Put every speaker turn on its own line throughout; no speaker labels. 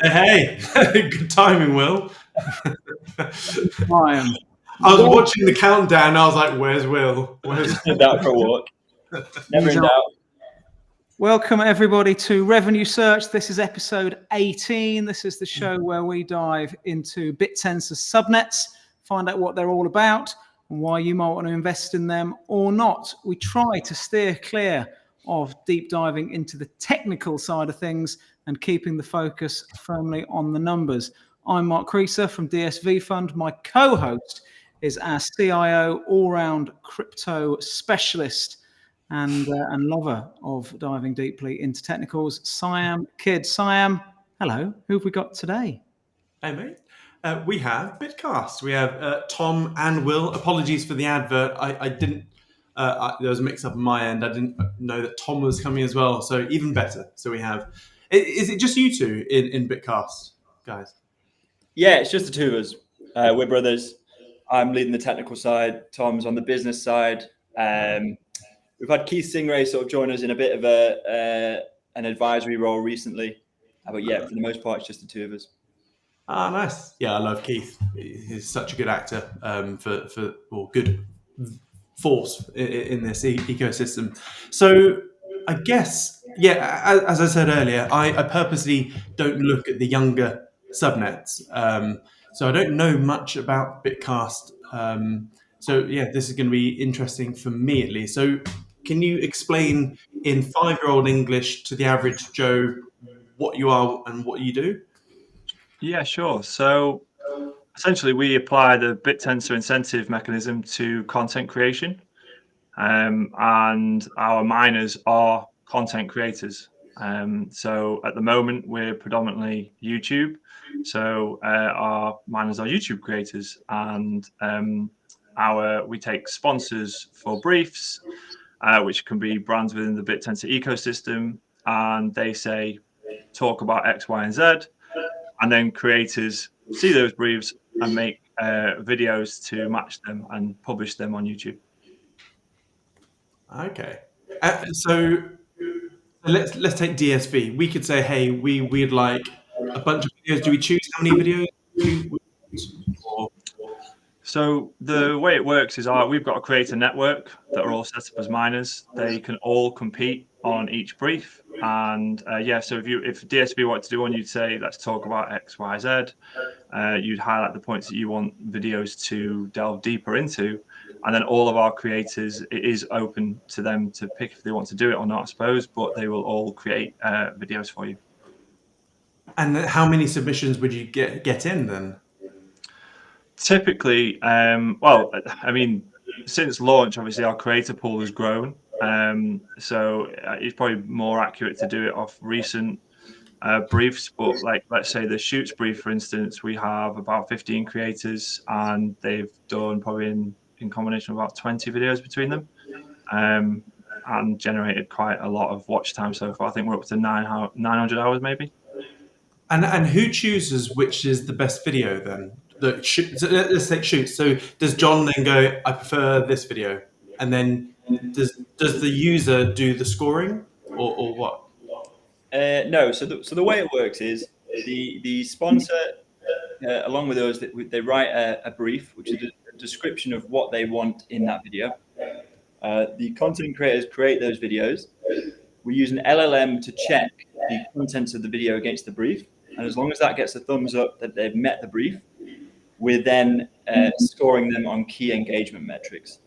Hey, good timing, Will.
Time.
I was watching the countdown. I was like, "Where's Will? Where's?"
Just did that for a walk. Never in doubt.
Welcome everybody to Revenue Search. This is episode 18. This is the show where we dive into Bittensor subnets, find out what they're all about and why you might want to invest in them or not. We try to steer clear of deep diving into the technical side of things and keeping the focus firmly on the numbers. I'm Mark Creaser from DSV Fund. My co-host is our CIO, all-round crypto specialist and lover of diving deeply into technicals, Siam Kid. Siam, hello. Who have we got today?
Hey, mate. We have Bitcast. We have Tom and Will. Apologies for the advert. I didn't. There was a mix-up on my end. I didn't know that Tom was coming as well. So even better. So we have. Is it just you two in Bitcast, guys?
Yeah, it's just the two of us. We're brothers. I'm leading the technical side. Tom's on the business side. We've had Keith Stingray sort of join us in a bit of an advisory role recently. But yeah, for the most part, it's just the two of us.
Ah, nice. Yeah, I love Keith. He's such a good actor good force in this ecosystem. So I guess, yeah, as I said earlier, I purposely don't look at the younger subnets. So I don't know much about Bitcast. So yeah, this is going to be interesting for me at least. So can you explain in 5-year-old English to the average Joe what you are and what you do?
Yeah, sure. So essentially, we apply the Bittensor incentive mechanism to content creation, and our miners are content creators. So at the moment, we're predominantly YouTube. So our miners are YouTube creators, and we take sponsors for briefs, which can be brands within the Bittensor ecosystem, and they say, talk about X, Y, and Z. And then creators see those briefs and make videos to match them and publish them on YouTube.
Okay, so let's take DSV. We could say, hey, we'd like a bunch of videos. Do we choose how many videos?
So the way it works is we've got a creator network that are all set up as miners. They can all compete on each brief. And so if DSV wanted to do one, you'd say, let's talk about X, Y, Z. You'd highlight the points that you want videos to delve deeper into. And then all of our creators, it is open to them to pick if they want to do it or not, I suppose, but they will all create videos for you.
And how many submissions would you get in then?
Typically, since launch, obviously our creator pool has grown. So it's probably more accurate to do it off recent briefs. But like, let's say the Shoots brief, for instance, we have about 15 creators and they've done probably in combination about 20 videos between them, and generated quite a lot of watch time so far. I think we're up to 900 hours maybe.
And who chooses which is the best video then? So let's take Shoots. So does John then go, I prefer this video? And then does the user do the scoring or what?
No. So the way it works is the sponsor, along with us, they write a brief, which is a description of what they want in that video. The content creators create those videos. We use an LLM to check the contents of the video against the brief. And as long as that gets a thumbs up that they've met the brief, we're then scoring them on key engagement metrics.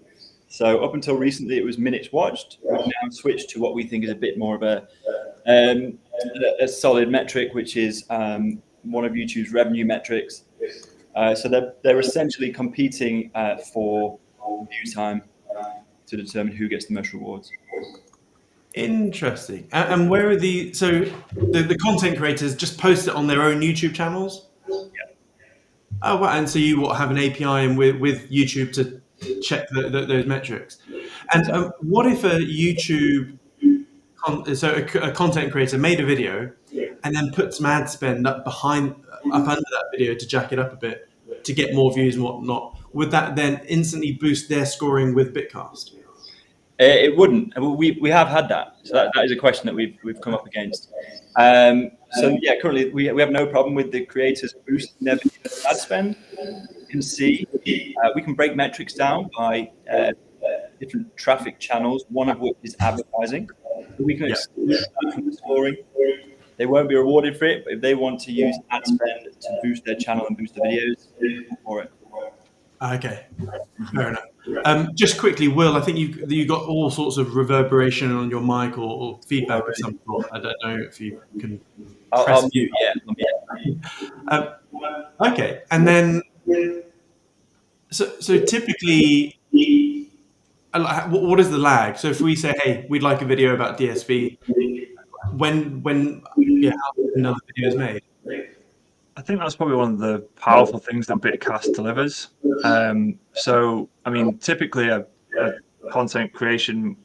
So up until recently, it was minutes watched. We've now switched to what we think is a bit more of a solid metric, which is one of YouTube's revenue metrics. So they're essentially competing for view time to determine who gets the most rewards.
Interesting. And where are the content creators just post it on their own YouTube channels?
Yeah.
Oh, wow. And so you have an API in with YouTube to check those metrics. And what if a YouTube, a content creator made a video and then put some ad spend up under that video to jack it up a bit to get more views and whatnot? Would that then instantly boost their scoring with Bitcast?
It wouldn't. We have had that. So that is a question that we've come up against. So yeah, currently we have no problem with the creators boosting their ad spend. You can see we can break metrics down by different traffic channels, one of which is advertising. So we can exclude that from the scoring. They won't be rewarded for it, but if they want to use ad spend to boost their channel and boost the videos, for it.
Okay, fair enough. Just quickly, Will, I think you got all sorts of reverberation on your mic or feedback of some sort. I don't know if you can
I'll mute. Yeah.
Okay, and then so typically, what is the lag? So if we say, hey, we'd like a video about DSV, when how another video is made?
I think that's probably one of the powerful things that Bitcast delivers. So, I mean, typically a content creation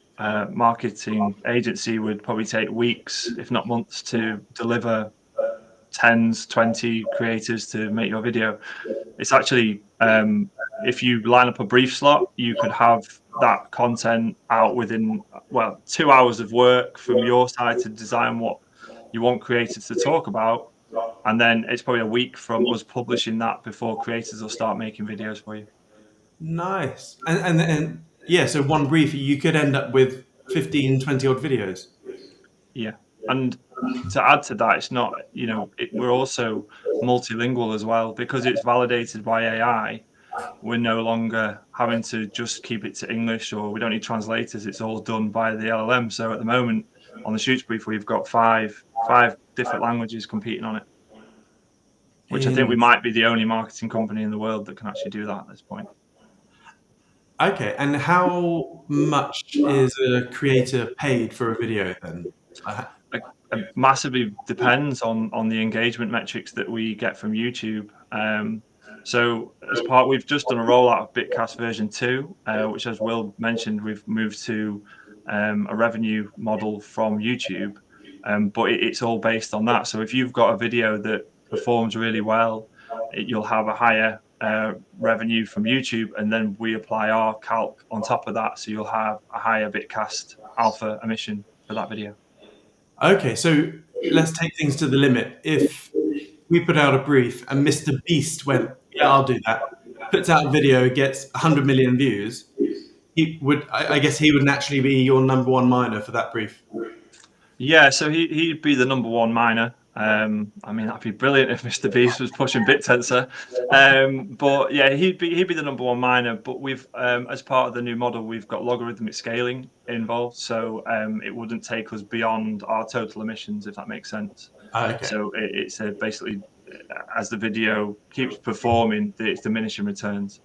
marketing agency would probably take weeks, if not months, to deliver 20 creators to make your video. It's actually, if you line up a brief slot, you could have that content out within, 2 hours of work from your side to design what you want creators to talk about. And then it's probably a week from us publishing that before creators will start making videos for you.
Nice. And yeah, so one brief, you could end up with 15, 20 odd videos.
Yeah. And to add to that, it's not, we're also multilingual as well, because it's validated by AI. We're no longer having to just keep it to English, or we don't need translators. It's all done by the LLM. So at the moment on the Shoots brief, we've got five different languages competing on it, which I think we might be the only marketing company in the world that can actually do that at this point.
Okay, and how much is a creator paid for a video then?
It massively depends on the engagement metrics that we get from YouTube. So as part, we've just done a rollout of Bitcast version 2, which, as Will mentioned, we've moved to a revenue model from YouTube, but it's all based on that. So if you've got a video that performs really well, you'll have a higher revenue from YouTube, and then we apply our calc on top of that, so you'll have a higher Bitcast alpha emission for that video.
Okay, so let's take things to the limit. If we put out a brief and Mr. Beast went, yeah, I'll do that, puts out a video, gets 100 million views, I guess he would naturally be your number one miner for that brief.
Yeah, so he'd be the number one miner. I mean, that'd be brilliant if Mr. Beast was pushing Bittensor. But yeah, he'd be the number one miner. But we've, as part of the new model, we've got logarithmic scaling involved, so it wouldn't take us beyond our total emissions, if that makes sense.
Okay.
So it's basically, as the video keeps performing, it's diminishing returns.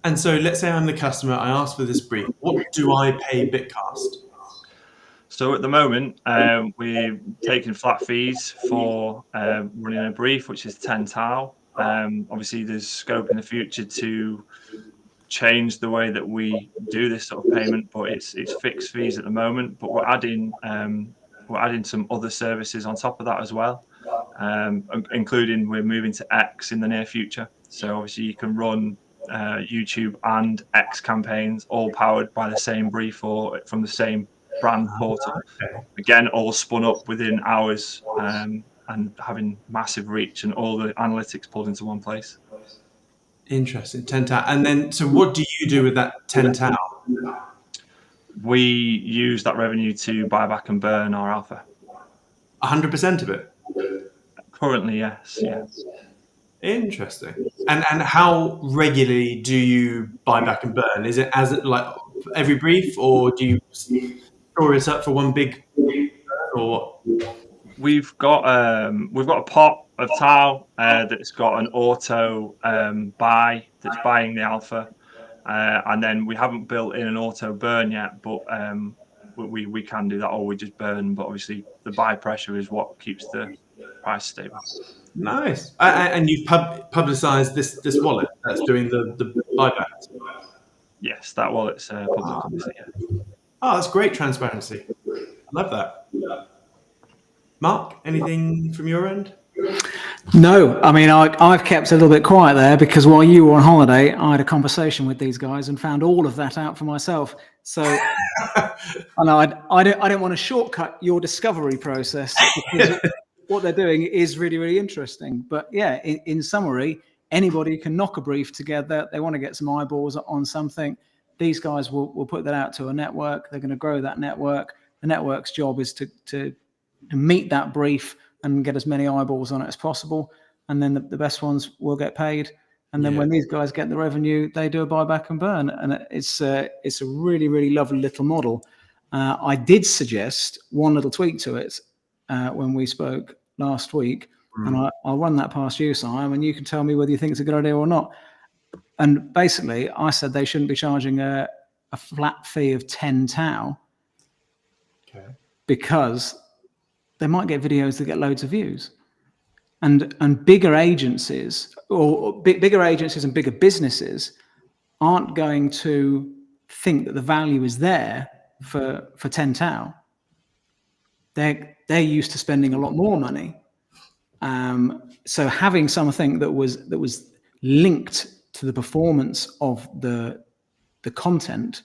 And so let's say I'm the customer, I ask for this brief. What do I pay Bitcast?
So at the moment, we're taking flat fees for running a brief, which is 10 tau. Obviously, there's scope in the future to change the way that we do this sort of payment, but it's fixed fees at the moment. But we're adding some other services on top of that as well, including we're moving to X in the near future. So obviously, you can run YouTube and X campaigns, all powered by the same brief or from the same brand portal.
Okay.
Again, all spun up within hours, and having massive reach and all the analytics pulled into one place.
Interesting. 10 tau. And then, so what do you do with that 10 tau?
We use that revenue to buy back and burn our alpha.
100% of it?
Currently, yes. Yeah.
Interesting. And how regularly do you buy back and burn? Is it like every brief, or do you store it up for one big burn, or what?
We've got a pot of tau that's got an auto buy that's buying the alpha, and then we haven't built in an auto burn yet, but we can do that, or we just burn. But obviously, the buy pressure is what keeps the price stable.
Nice. And you've publicized this wallet that's doing the buybacks.
Yes, that wallet's public.
Oh, that's great transparency. I love that. Mark, anything from your end?
No, I mean, I've kept a little bit quiet there because while you were on holiday, I had a conversation with these guys and found all of that out for myself. So I know I don't want to shortcut your discovery process, because what they're doing is really, really interesting. But yeah, in summary, anybody can knock a brief together. They want to get some eyeballs on something. These guys will put that out to a network. They're going to grow that network. The network's job is to meet that brief and get as many eyeballs on it as possible. And then the best ones will get paid. And then when these guys get the revenue, they do a buyback and burn. And it's a really, really lovely little model. I did suggest one little tweak to it when we spoke last week. And I'll run that past you, Siam, and you can tell me whether you think it's a good idea or not. And basically, I said they shouldn't be charging a flat fee of 10 tau, because they might get videos that get loads of views. And bigger agencies and bigger businesses aren't going to think that the value is there for 10 tau. They're used to spending a lot more money. So having something that was linked to the performance of the content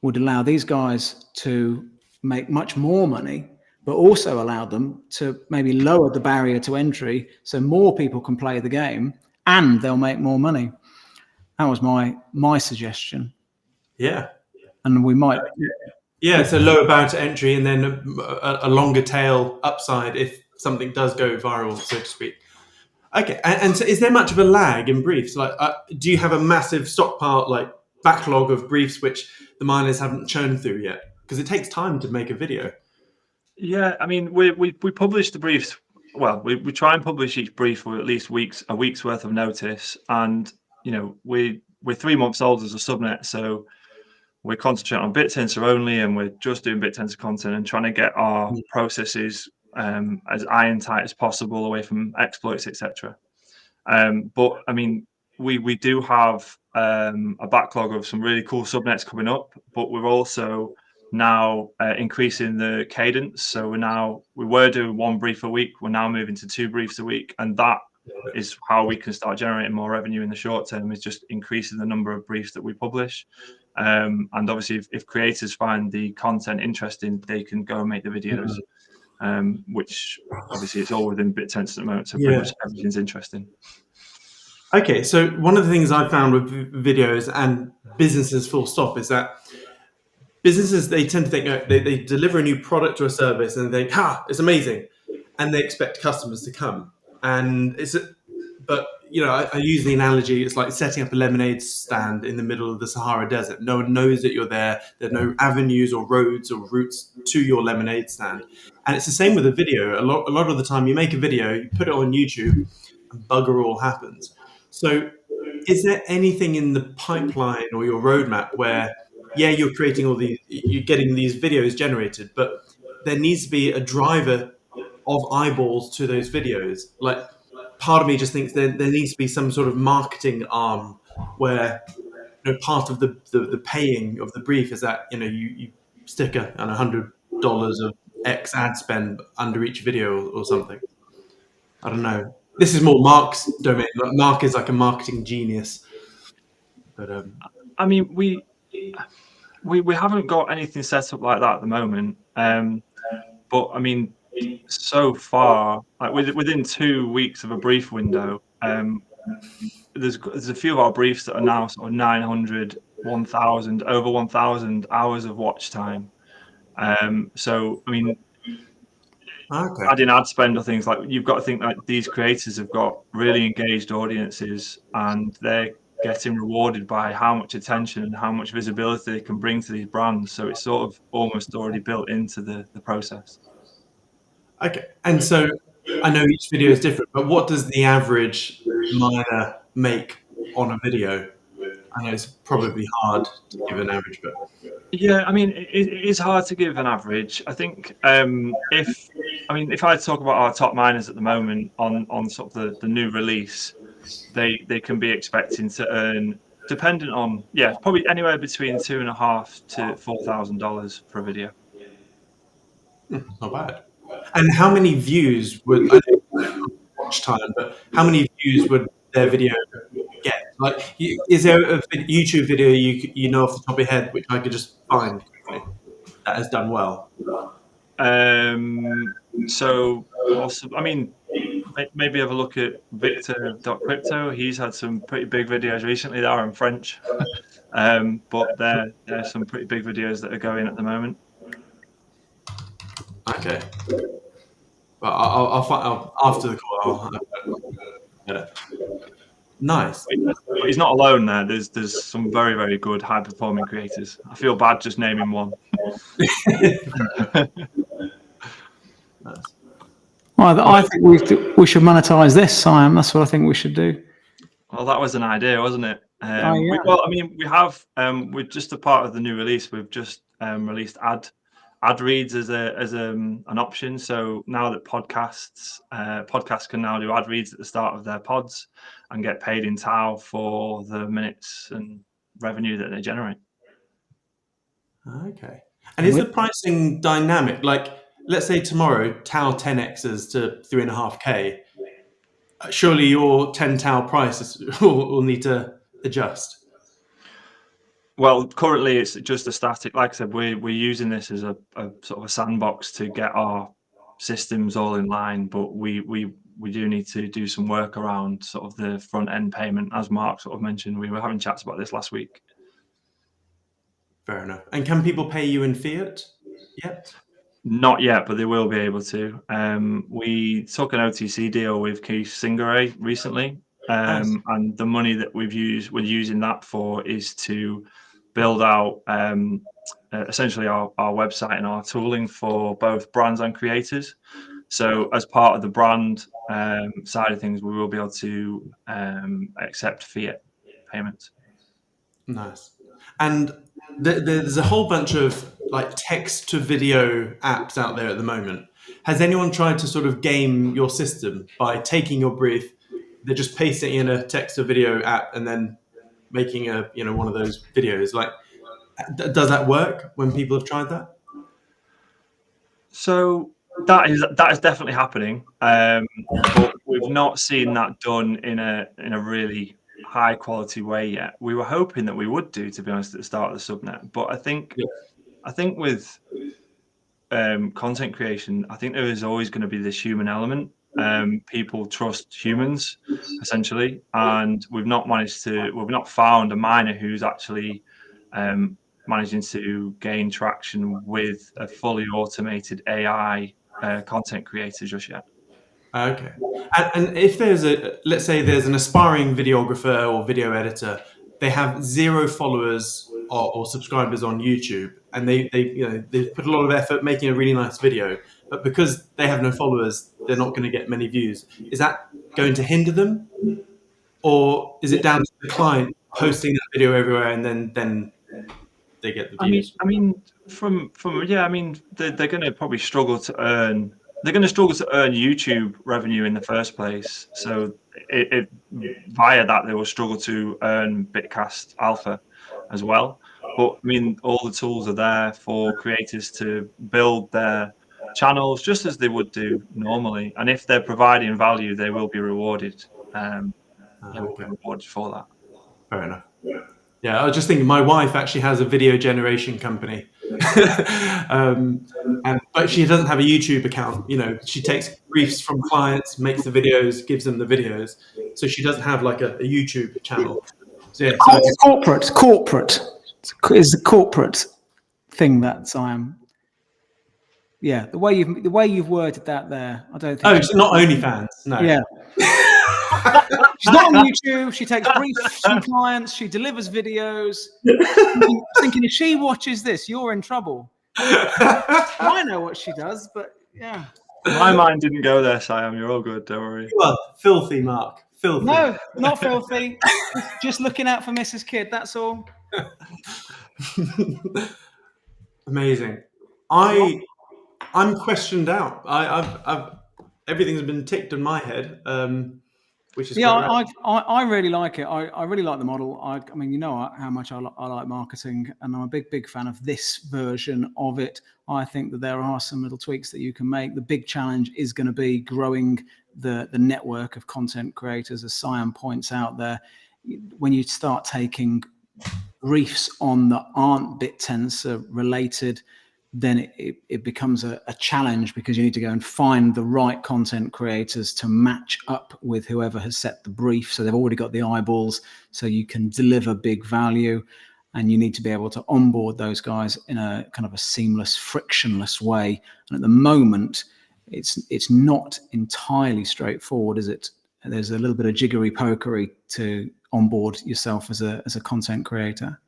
would allow these guys to make much more money, but also allow them to maybe lower the barrier to entry so more people can play the game and they'll make more money. That was my suggestion.
Yeah.
And we might...
Yeah, so lower barrier to entry and then a longer tail upside if something does go viral, so to speak. Okay, and so is there much of a lag in briefs? Like, do you have a massive stockpile, like backlog of briefs which the miners haven't churned through yet? Because it takes time to make a video.
Yeah, I mean, we publish the briefs. Well, we try and publish each brief with at least a week's worth of notice. And, you know, we're 3 months old as a subnet, so we're concentrating on Bittensor only, and we're just doing Bittensor content and trying to get our processes as iron tight as possible, away from exploits, etc. But I mean, we do have a backlog of some really cool subnets coming up, but we're also now increasing the cadence. So we were doing 1 brief a week. We're now moving to 2 briefs a week, and that is how we can start generating more revenue in the short term, is just increasing the number of briefs that we publish. And obviously, if creators find the content interesting, they can go and make the videos, which obviously it's all within Bittensor at the moment, so pretty much everything's interesting.
Okay, so one of the things I found with videos and businesses full stop is that businesses, they tend to think they deliver a new product or a service and they think, it's amazing, and they expect customers to come. And but you know, I use the analogy, it's like setting up a lemonade stand in the middle of the Sahara Desert. No one knows that you're there. There are no avenues or roads or routes to your lemonade stand. And it's the same with a video. A lot of the time you make a video, you put it on YouTube, and bugger all happens. So is there anything in the pipeline or your roadmap where, you're creating you're getting these videos generated, but there needs to be a driver of eyeballs to those videos? Like, part of me just thinks there needs to be some sort of marketing arm where, you know, part of the paying of the brief is that, you know, you stick $100 of X ad spend under each video or something. I don't know. This is more Mark's domain. Mark is like a marketing genius. But
I mean, we haven't got anything set up like that at the moment. But I mean, so far, like within 2 weeks of a brief window, there's a few of our briefs that are now sort of 900, 1,000, over 1,000 hours of watch time. So I mean, adding ad spend or things, like, you've got to think that these creators have got really engaged audiences, and they're getting rewarded by how much attention and how much visibility they can bring to these brands. So it's sort of almost already built into the process.
Okay, and so I know each video is different, but what does the average miner make on a video? I know it's probably hard to give an average, but
yeah, I mean, it is hard to give an average. I think if I talk about our top miners at the moment on sort of the new release, they can be expecting to earn, dependent on probably anywhere between $2,500 to $4,000 for a video.
Not bad. And how many views would, I don't know watch time, but how many views would their video get? Like, is there a YouTube video you know off the top of your head which I could just find quickly that has done well?
So I mean, maybe have a look at Victor.crypto. He's had some pretty big videos recently that are in French, but there's some pretty big videos that are going at the moment.
Okay. Well, I'll find after the call. Nice.
But he's not alone there. There's some very, very good high performing creators. I feel bad just naming one.
Nice.
Well, I think we should monetize this, Siam. That's what I think we should do.
Well, that was an idea, wasn't it?
Yeah.
We have. We're just a part of the new release. We've just released ad reads as an option. So now that podcasts can now do ad reads at the start of their pods and get paid in Tau for the minutes and revenue that they generate.
Okay. And is the pricing dynamic? Like, let's say tomorrow Tau 10x's to 3.5K. Surely your 10 Tau price will need to adjust.
Well, currently it's just a static. Like I said, we're using this as a sort of a sandbox to get our systems all in line, but we do need to do some work around sort of the front end payment, as Mark sort of mentioned. We were having chats about this last week.
Fair enough. And can people pay you in fiat yet?
Not yet, but they will be able to. We took an OTC deal with Keith Singare recently, and the money that we're using that for is to build out essentially our website and our tooling for both brands and creators. So as part of the brand side of things, we will be able to accept fiat payments.
Nice. And there's a whole bunch of like text to video apps out there at the moment. Has anyone tried to sort of game your system by taking your brief, they're just pasting in a text to video app and then making one of those videos? Like, does that work when people have tried that?
So that is definitely happening, but we've not seen that done in a really high quality way yet. We were hoping that we would do, to be honest, at the start of the subnet, but I think with content creation, I think there is always going to be this human element. People trust humans essentially, and we've not found a miner who's actually managing to gain traction with a fully automated AI content creator just yet.
Okay. And if let's say there's an aspiring videographer or video editor, they have 0 followers or subscribers on YouTube, and they put a lot of effort making a really nice video, but because they have no followers, they're not going to get many views. Is that going to hinder them, or is it down to the client posting that video everywhere and then they get the views?
I mean, they're going to probably struggle to earn. They're going to struggle to earn YouTube revenue in the first place. So via that, they will struggle to earn Bitcast Alpha as well. But I mean, all the tools are there for creators to build their channels just as they would do normally. And if they're providing value, they will be rewarded. They will be rewarded for that.
Fair enough. Yeah, I was just thinking, my wife actually has a video generation company, but she doesn't have a YouTube account. She takes briefs from clients, makes the videos, gives them the videos. So she doesn't have like a YouTube channel. So,
Corporate is the corporate thing that I am. Yeah, the way you've worded that there, I don't think.
Oh, it's not OnlyFans. No.
Yeah. She's not on YouTube. She takes briefs from clients. She delivers videos. Thinking if she watches this, you're in trouble. I know what she does, but yeah.
My mind didn't go there, Siam. You're all good. Don't worry.
Well, filthy, Mark. Filthy.
No, not filthy. Just looking out for Mrs. Kidd. That's all.
Amazing. I'm questioned out. I've everything's been ticked in my head. Which is
I really like it. I really like the model. I mean, how much I like marketing, and I'm a big fan of this version of it. I think that there are some little tweaks that you can make. The big challenge is going to be growing the network of content creators, as Siam points out there. when you start taking briefs on that aren't Bittensor related, then it becomes a challenge, because you need to go and find the right content creators to match up with whoever has set the brief. So they've already got the eyeballs, so you can deliver big value, and you need to be able to onboard those guys in a kind of a seamless, frictionless way. And at the moment, it's not entirely straightforward, is it? There's a little bit of jiggery pokery to onboard yourself as a content creator.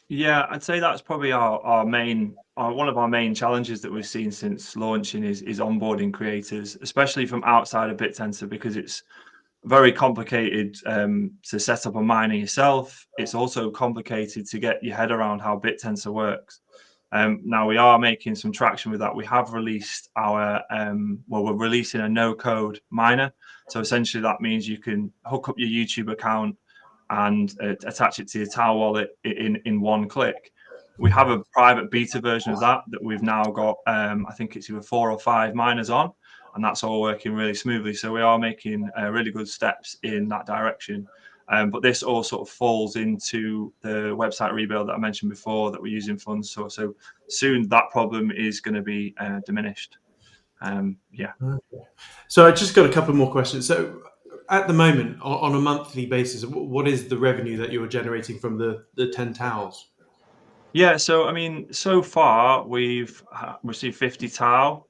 Yeah, I'd say that's probably our main, one of our main challenges that we've seen since launching is onboarding creators, especially from outside of Bittensor, because it's very complicated to set up a miner yourself. It's also complicated to get your head around how Bittensor works. Now we are making some traction with that. We have released our, we're releasing a no-code miner. So essentially that means you can hook up your YouTube account and attach it to your Tau wallet in one click. We have a private beta version of that we've now got, I think it's either 4 or 5 miners on, and that's all working really smoothly. So we are making really good steps in that direction. But this all sort of falls into the website rebuild that I mentioned before that we're using funds for. So soon that problem is going to be diminished. Yeah.
Okay. So I just got a couple more questions. So at the moment, on a monthly basis, what is the revenue that you're generating from the 10 towels?
Yeah, so I mean, so far we've received 50 Tau,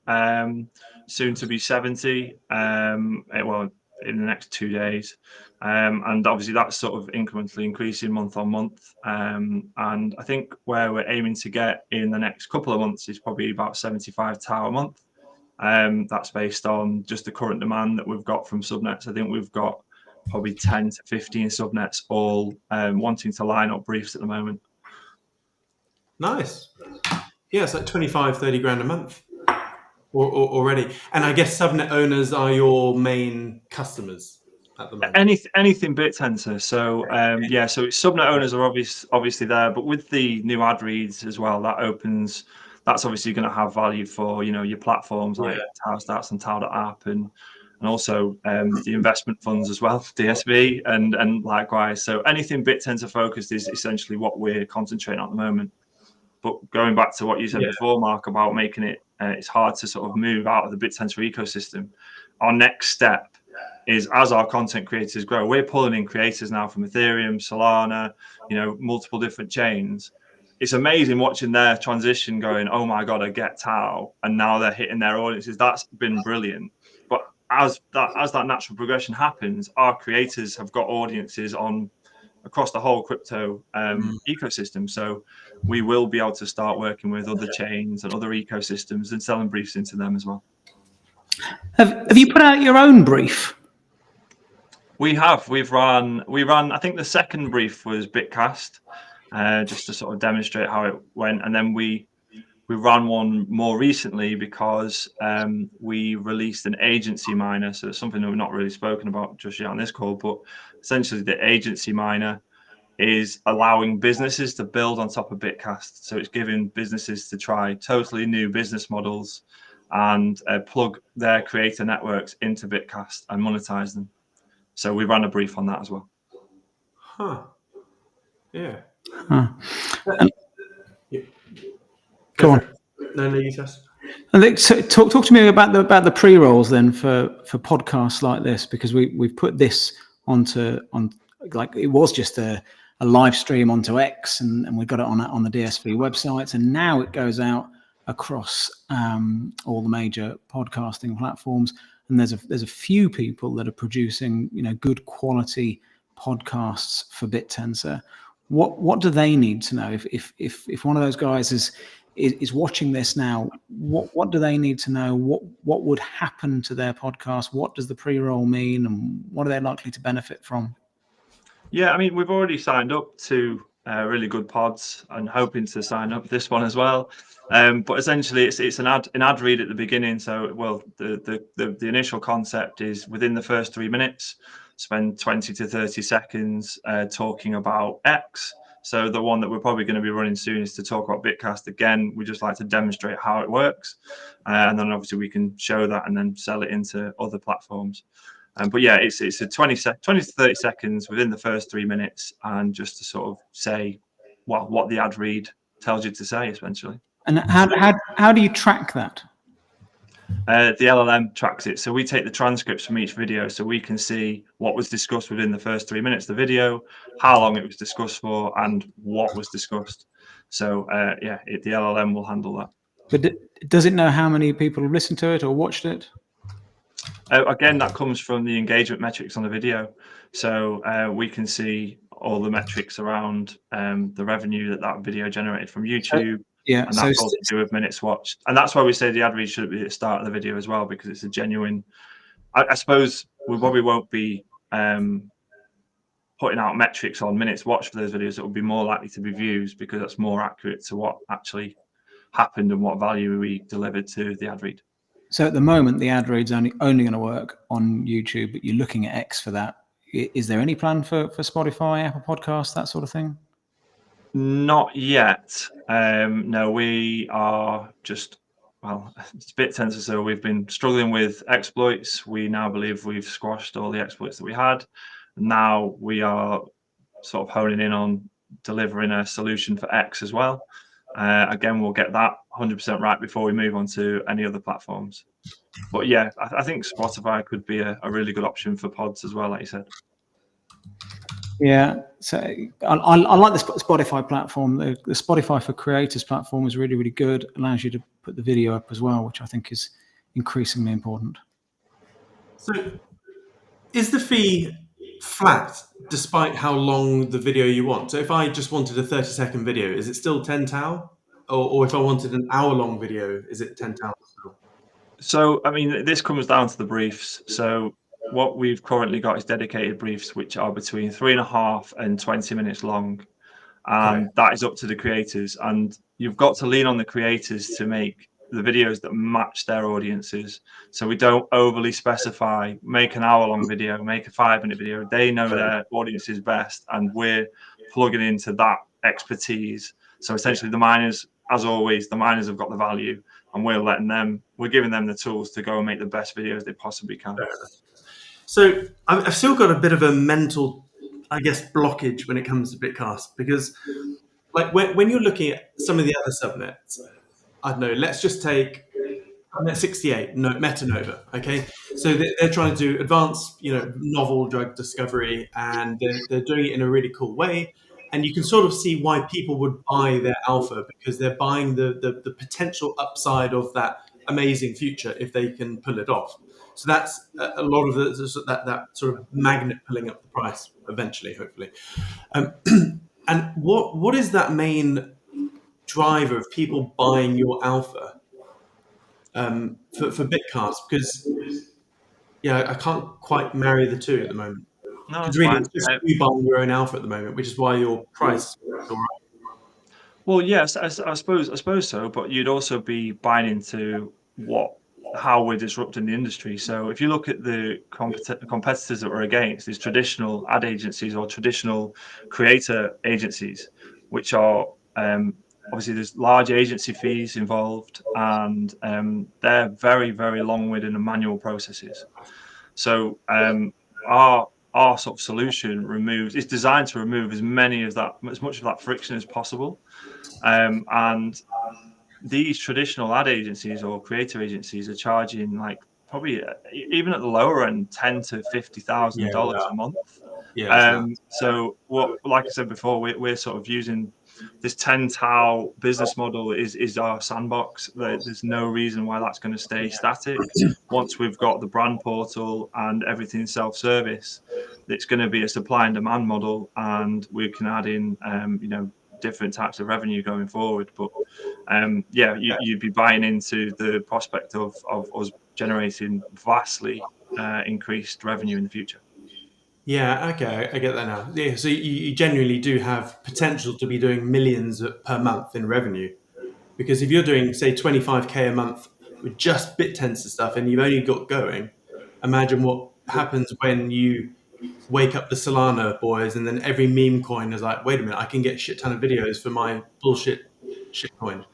soon to be 70. Well, in the next 2 days, and obviously that's sort of incrementally increasing month on month. And I think where we're aiming to get in the next couple of months is probably about 75 Tau a month. That's based on just the current demand that we've got from subnets. I think we've got probably 10 to 15 subnets all wanting to line up briefs at the moment.
Nice. Yeah, it's like 25, 30 grand a month already. And I guess subnet owners are your main customers at the moment.
Anything Bittensor. So yeah, so subnet owners are obviously there, but with the new ad reads as well, that's obviously going to have value for your platforms like TauStats and Tau.app and also the investment funds as well, DSV and likewise. So anything Bittensor focused is essentially what we're concentrating on at the moment. But going back to what you said before, Mark, about making it's hard to sort of move out of the Bittensor ecosystem. Our next step is, as our content creators grow, we're pulling in creators now from Ethereum, Solana, multiple different chains. It's amazing watching their transition going, oh my God, I get Tau. And now they're hitting their audiences. That's been brilliant. But as that natural progression happens, our creators have got audiences across the whole crypto ecosystem. So we will be able to start working with other chains and other ecosystems and selling briefs into them as well.
Have you put out your own brief?
We have. We ran. I think the second brief was Bitcast, just to sort of demonstrate how it went, and then we ran one more recently because we released an agency miner. So it's something that we've not really spoken about just yet on this call, but essentially the agency miner is allowing businesses to build on top of Bitcast. So it's giving businesses to try totally new business models and plug their creator networks into Bitcast and monetize them. So we ran a brief on that as well.
Huh. Yeah.
Huh.
Go
on.
No, you first.
So talk to me about the pre-rolls then for podcasts like this, because we've put this on like it was just a live stream onto X, and we got it on the DSV websites, and now it goes out across all the major podcasting platforms. And there's a few people that are producing good quality podcasts for Bittensor. What do they need to know if one of those guys is watching this now? What do they need to know? What would happen to their podcast? What does the pre-roll mean, and what are they likely to benefit from?
Yeah, I mean, we've already signed up to really good pods and hoping to sign up this one as well. But essentially, it's an ad read at the beginning. So, well, the initial concept is within the first 3 minutes, spend 20 to 30 seconds talking about X. So the one that we're probably going to be running soon is to talk about Bitcast. Again, we just like to demonstrate how it works. And then obviously we can show that and then sell it into other platforms. But yeah, it's a 20 to 30 seconds within the first 3 minutes, and just to sort of say, well, what the ad read tells you to say, essentially.
And how do you track that?
The LLM tracks it. So we take the transcripts from each video, so we can see what was discussed within the first 3 minutes of the video, how long it was discussed for, and what was discussed. So the LLM will handle that.
But does it know how many people have listened to it or watched it?
Again, that comes from the engagement metrics on the video. So we can see all the metrics around the revenue that video generated from YouTube.
Yeah,
and that's all to do with minutes watched. And that's why we say the ad read should be at the start of the video as well, because it's a genuine. I suppose we probably won't be putting out metrics on minutes watched for those videos. It will be more likely to be views, because that's more accurate to what actually happened and what value we delivered to the ad read.
So at the moment, the ad read's only going to work on YouTube, but you're looking at X for that. Is there any plan for Spotify, Apple Podcasts, that sort of thing?
Not yet. No, we are just, well, it's Bittensor, so we've been struggling with exploits. We now believe we've squashed all the exploits that we had. Now we are sort of honing in on delivering a solution for X as well. Again, we'll get that 100% right before we move on to any other platforms. But yeah, I think Spotify could be a really good option for pods as well, like you said.
Yeah, so I like the Spotify platform. The Spotify for Creators platform is really, really good. Allows you to put the video up as well, which I think is increasingly important.
So is the fee flat despite how long the video you want? So if I just wanted a 30-second video, is it still 10 tau? Or if I wanted an hour-long video, is it 10 tau?
So, I mean, this comes down to the briefs. So what we've currently got is dedicated briefs, which are between 3.5 and 20 minutes long. And that is up to the creators. And you've got to lean on the creators to make the videos that match their audiences. So we don't overly specify, make an hour-long video, make a 5-minute video. They know their audiences best, and we're plugging into that expertise. So essentially the miners, as always, the miners have got the value, and we're giving them the tools to go and make the best videos they possibly can.
So I've still got a bit of a mental, I guess, blockage when it comes to Bitcast, because like when you're looking at some of the other subnets, I don't know, let's just take subnet 68, Metanova, okay? So they're trying to do advanced, novel drug discovery, and they're doing it in a really cool way. And you can sort of see why people would buy their alpha, because they're buying the potential upside of that amazing future if they can pull it off. So that's a lot of that sort of magnet pulling up the price eventually, hopefully. And what is that main driver of people buying your alpha for Bitcast? Because I can't quite marry the two at the moment.
No,
it's really just you buying your own alpha at the moment, which is why your price is all right.
Well, yes, I suppose so. But you'd also be buying into how we're disrupting the industry. So if you look at the competitors that we're against, these traditional ad agencies or traditional creator agencies, which are obviously there's large agency fees involved, and they're very, very long-winded and manual processes. So our sort of solution is designed to remove as much of that friction as possible, and these traditional ad agencies or creator agencies are charging like probably even at the lower end $10,000 to $50,000 a month. So like I said before, we're sort of using this 10 tau business model is our sandbox. There's no reason why that's going to stay static. Once we've got the brand portal and everything self-service, it's going to be a supply and demand model, and we can add in different types of revenue going forward. But you'd be buying into the prospect of us generating vastly increased revenue in the future.
Yeah, okay, I get that now. Yeah, so you genuinely do have potential to be doing millions per month in revenue, because if you're doing, say, 25k a month with just Bittensor stuff and you've only got going, imagine what happens when you wake up the Solana boys and then every meme coin is like, wait a minute, I can get a shit ton of videos for my bullshit shitcoin.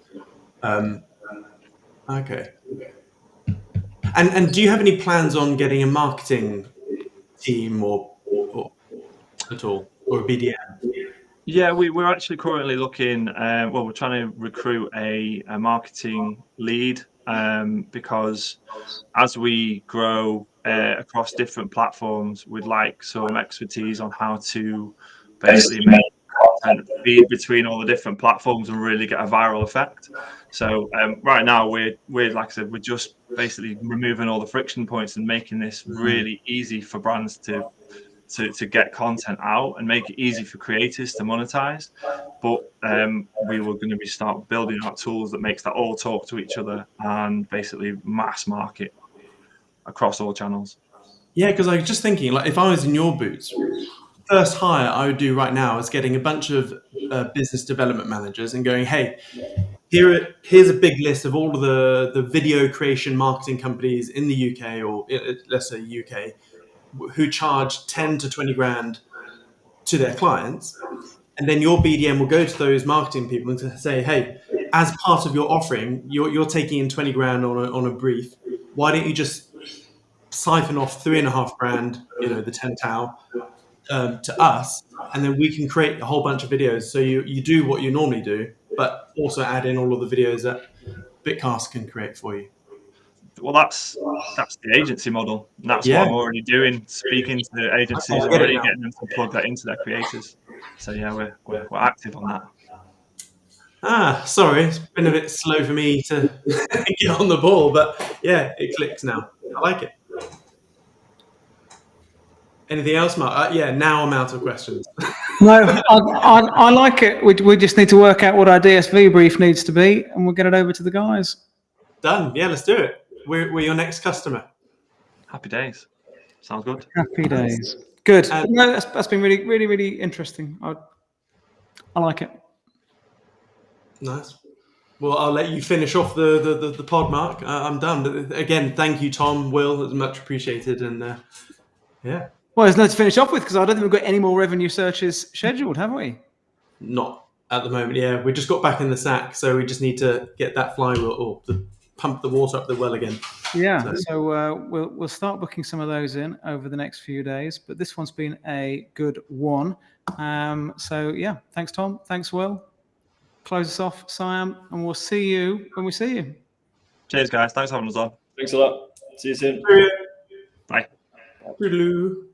Okay. And do you have any plans on getting a marketing team or at all, or a BDM?
Yeah, we're actually currently looking. Well, we're trying to recruit a marketing lead because as we grow across different platforms, we'd like some expertise on how to basically make content feed between all the different platforms and really get a viral effect. So right now we're like I said, we're just basically removing all the friction points and making this really easy for brands to get content out and make it easy for creators to monetize. But we were going to start building out tools that makes that all talk to each other and basically mass market across all channels.
Yeah, because I was just thinking, like, if I was in your boots, first hire I would do right now is getting a bunch of business development managers and going, hey, here's a big list of all of the video creation marketing companies in the UK, or let's say UK, who charge 10 to 20 grand to their clients. And then your BDM will go to those marketing people and say, hey, as part of your offering, you're taking in 20 grand on a brief. Why don't you just siphon off 3.5 grand, the 10 tau, to us, and then we can create a whole bunch of videos. So you do what you normally do, but also add in all of the videos that Bitcast can create for you.
Well, that's the agency model. And that's what I'm already doing, speaking to agencies already, getting them to plug that into their creators. So yeah, we're active on that.
Sorry, it's been a bit slow for me to get on the ball, but yeah, it clicks now. I like it. Anything else, Mark? Now I'm out of questions.
No, I like it. We just need to work out what our DSV brief needs to be, and we'll get it over to the guys.
Done. Yeah, let's do it. We're your next customer.
Happy days. Sounds good.
Happy days. Good. No, that's been really, really, really interesting. I like it.
Nice. Well, I'll let you finish off the pod, Mark. I'm done. Again, thank you, Tom, Will. It's much appreciated. And yeah.
Well, there's no to finish off with because I don't think we've got any more revenue searches scheduled, have we?
Not at the moment. Yeah, we just got back in the sack, so we just need to get that flywheel or pump the water up the well again.
Yeah. So we'll start booking some of those in over the next few days. But this one's been a good one. So yeah, thanks, Tom. Thanks, Will. Close us off, Siam, and we'll see you when we see you.
Cheers, guys. Thanks for having us on.
Thanks a lot. See you soon.
Bye.
Toodaloo.